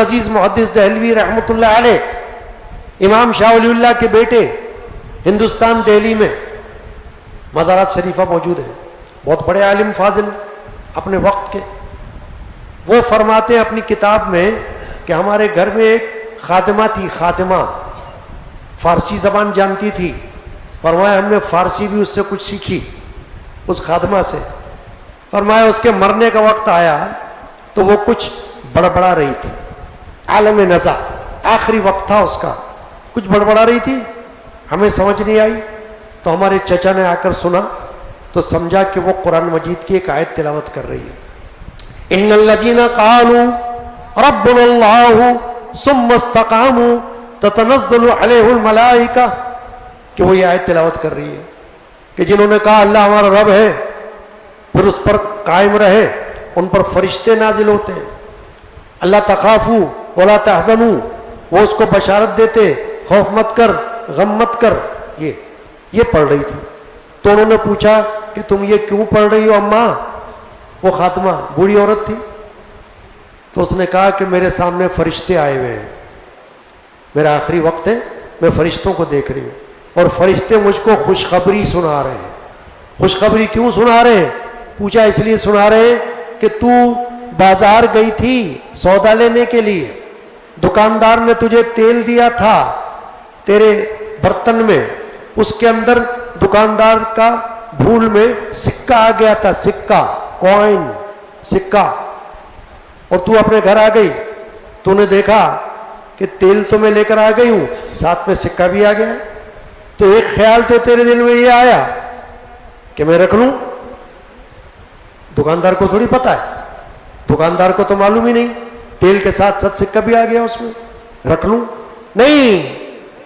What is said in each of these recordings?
عزیز محدث دہلوی رحمۃ اللہ علیہ، امام شاہ ولی اللہ کے بیٹے، ہندوستان دہلی میں مزارات شریفہ موجود ہے، بہت بڑے عالم فاضل اپنے وقت کے۔ وہ فرماتے ہیں اپنی کتاب میں کہ ہمارے گھر میں ایک خادمہ تھی، خادمہ فارسی زبان جانتی تھی۔ فرمایا ہم نے فارسی بھی اس سے کچھ سیکھی، اس خادمہ سے۔ فرمایا اس کے مرنے کا وقت آیا تو وہ کچھ بڑبڑا رہی تھی، عالم نزا، آخری وقت تھا اس کا، کچھ بڑبڑا رہی تھی، ہمیں سمجھ نہیں آئی تو ہمارے چچا نے آ کر سنا تو سمجھا کہ وہ قرآن مجید کی ایک آیت تلاوت کر رہی ہے، ان الذین قالوا ربنا اللہ ثم استقاموا تتنزل علیہ الملائکہ، کہ وہ یہ آیت تلاوت کر رہی ہے کہ جنہوں نے کہا اللہ ہمارا رب ہے، پھر اس پر قائم رہے، ان پر فرشتے نازل ہوتے ہیں۔ اللہ تخافوا ولا تحزنوا، وہ اس کو بشارت دیتے، خوف مت کر، غم مت کر۔ یہ پڑھ رہی تھی تو انہوں نے پوچھا کہ تم یہ کیوں پڑھ رہی ہو اماں؟ وہ خاتمہ بوڑھی عورت تھی، تو اس نے کہا کہ میرے سامنے فرشتے آئے ہوئے ہیں، میرا آخری وقت ہے، میں فرشتوں کو دیکھ رہی ہوں اور فرشتے مجھ کو خوشخبری سنا رہے ہیں۔ خوشخبری کیوں سنا رہے ہیں؟ پوچھا اس لیے سنا رہے ہیں کہ تو بازار گئی تھی سودا لینے کے لیے، دکاندار نے تجھے تیل دیا تھا تیرے برتن میں، اس کے اندر دکاندار کا بھول میں سکہ آ گیا تھا، سکہ، کوئن، سکہ، اور تو اپنے گھر آ گئی، تو نے دیکھا کہ تیل تو میں لے کر آ گئی ہوں، ساتھ میں سکہ بھی آ گیا، تو ایک خیال تو تیرے دل میں یہ آیا کہ میں رکھ لوں۔ دکاندار کو تھوڑی پتا ہے، دکاندار کو تو معلوم ہی نہیں، تیل کے ساتھ ساتھ سکہ بھی آ گیا اس میں، رکھ لوں؟ نہیں،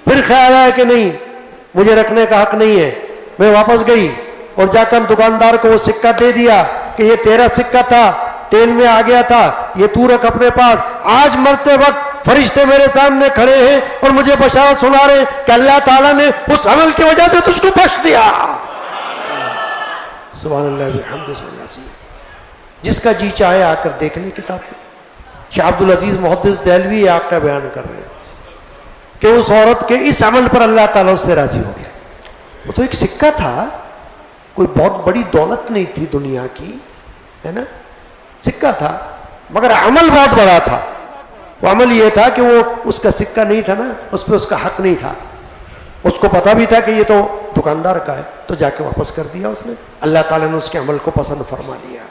پھر خیال آیا کہ نہیں، مجھے رکھنے کا حق نہیں ہے۔ میں واپس گئی اور جا کر دکاندار کو وہ سکہ دے دیا کہ یہ تیرا سکہ تھا، تیل میں آ گیا تھا، یہ تو رکھ اپنے پاس۔ آج مرتے وقت فرشتے میرے سامنے کھڑے ہیں اور مجھے بشارت سنا رہے ہیں کہ اللہ تعالیٰ نے اس عمل کی وجہ سے تجھ کو بخش دیا۔ سبحان اللہ بحمدہ، سبحان اللہ۔ جس کا جی چاہے آ کر دیکھ لیں کتاب میں۔ شاہ عبد العزیز محدث دہلوی آپ کا بیان کر رہے ہیں کہ اس عورت کے اس عمل پر اللہ تعالیٰ اس سے راضی ہو گیا۔ وہ تو ایک سکہ تھا، کوئی بہت بڑی دولت نہیں تھی دنیا کی، ہے نا، سکہ تھا، مگر عمل بہت بڑا تھا۔ وہ عمل یہ تھا کہ وہ اس کا سکہ نہیں تھا نا، اس پہ اس کا حق نہیں تھا، اس کو پتا بھی تھا کہ یہ تو دکاندار کا ہے، تو جا کے واپس کر دیا اس نے۔ اللہ تعالیٰ نے اس کے عمل کو پسند فرما لیا۔